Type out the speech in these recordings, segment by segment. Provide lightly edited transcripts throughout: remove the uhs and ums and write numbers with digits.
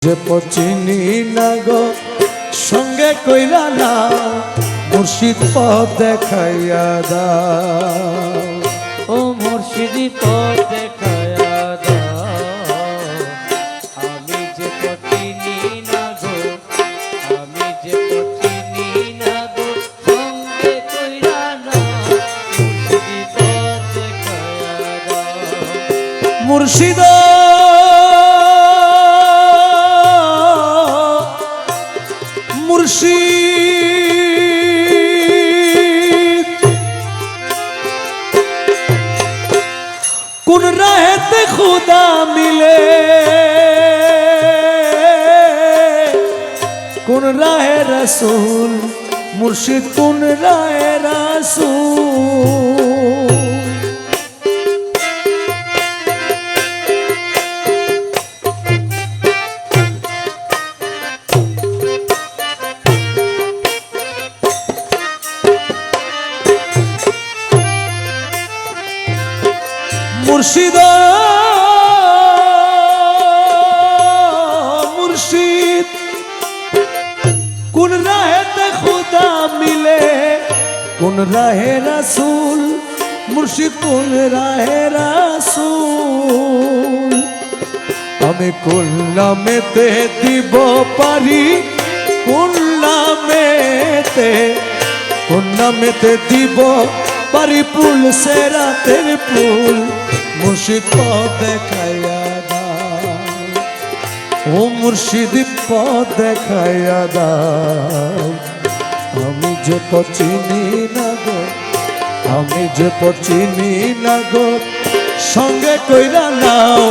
যে পচিনি না গো সঙ্গে কইরা না মুর্শিদ পথ দেখাইয়া দাও। ও মুর্শিদ পথ দেখাইয়া দাও। আমি যে পচিনি না গো, আমি যে পচিনি না গো সঙ্গে কইরা না মুর্শিদ পথ দেখাইয়া দাও। মুর্শিদ মুর্শিদ কোন রাহেতে খুদা মিলে, কোন রাহে রসুল মুর্শিদ কোন রাহে রসুল। মুর্শিদ মুর্শিদ কোন রাহেতে খুদা মিলে, কোন রাহে রসুল মুর্শিদ কোন রাহে রসুল। আমি কোন নামেতে দিব পারি, কোন নামেতে, কোন নামেতে দিব পারি পুল সে রাতের পুল মুর্শিদ পথ দেখাইয়া দাও। ও মুর্শিদ পথ দেখাইয়া দাও। আমি যে পচিনি না গো, আমি যে পচিনি না গো সঙ্গে কইরা নাও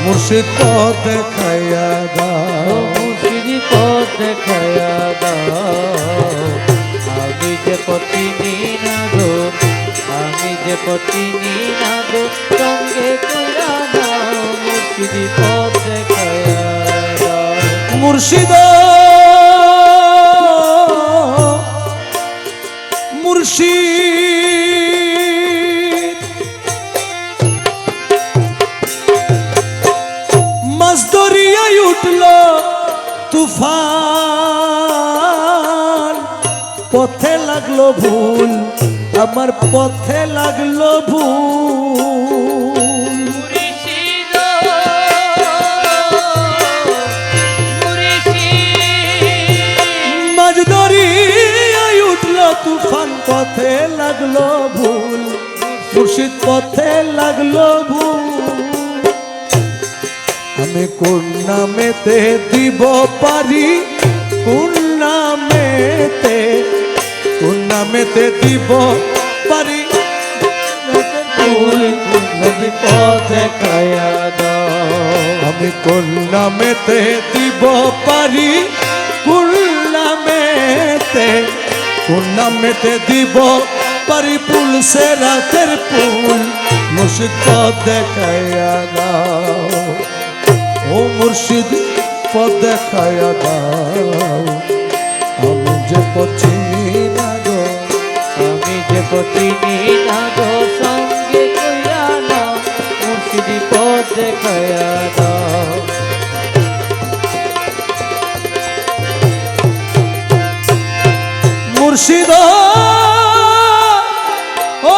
মুর্শিদ পথ দেখাইয়া দাও। ও মুর্শিদ পথ দেখাইয়া দাও। আমি যে পচিনি না গো, আমি যে পচিনি না গো সঙ্গে কইরা দাও মুর্শিদ পথ দেখাইয়া দাও। মুর্শিদ মুর্শিদ মাছ দরিয়ায় উঠল তুফান, পথে লাগলো ভুল, আমার পথে লাগলো ভুল। মাঝ দরিয়ায় উঠল তুফান, পথে লাগলো ভুল, মুর্শিদ পথে লাগলো ভুল। আমি কোন নামেতে দিব পারি, কোন নামেতে, কোন নামেতে দিব পারি নবী পথ দেখাইয়া দাও। আমি কোন নামেতে দিব পারি, কোন নামেতে, কোন নামেতে দিব পারি পুল সে রাতের পুল মুর্শিদ পথ দেখাইয়া দাও। ও মুর্শিদ পথ দেখাইয়া দাও। আমি যে পচিনি না গো, আমি যে পচিনি না গো সঙ্গে কইরা না মুর্শিদ পথ দেখাইয়া দাও। মুর্শিদ ও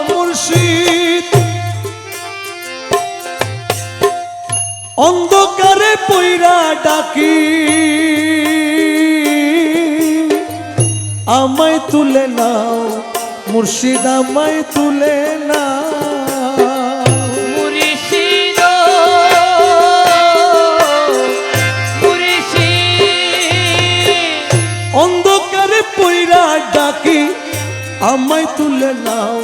মুর্শিদ অন্ধকারে পইরা ডাকি, আমায় তুলে নাও মুর্শিদ আমায় তুলে নাও। মুর্শিদ মুর্শিদ অন্ধকারে পইরা ডাকি, আমায় তুলে নাও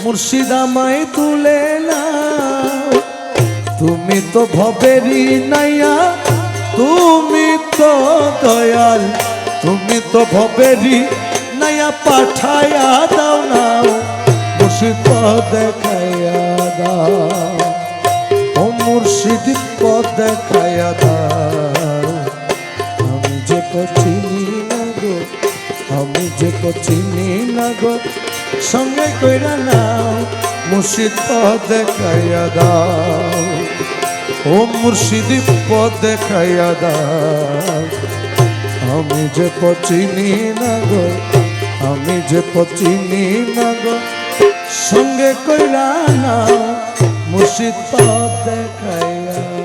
মুর্শিদ আমায় তুলে নাও। তুমি তো ভবেরি নাইয়া, তুমি তো দয়াল, তুমি তো ভবেরি নাইয়া পাঠাইয়া দাও নাও মুর্শিদ পথ দেখাইয়া দাও। ও মুর্শিদ পথ দেখাইয়া দাও। আমি যে পচিনি না গো, আমি যে পচিনি না গো সঙ্গে কইরা নাও মুর্শিদ পথ দেখাইয়া দাও। ও মুর্শিদি পথ দেখাইয়া দাও আমি যে পচিনি না গো আমি যে পচিনি না গো সঙ্গে কইরা নাও মুর্শিদ পথ দেখাইয়া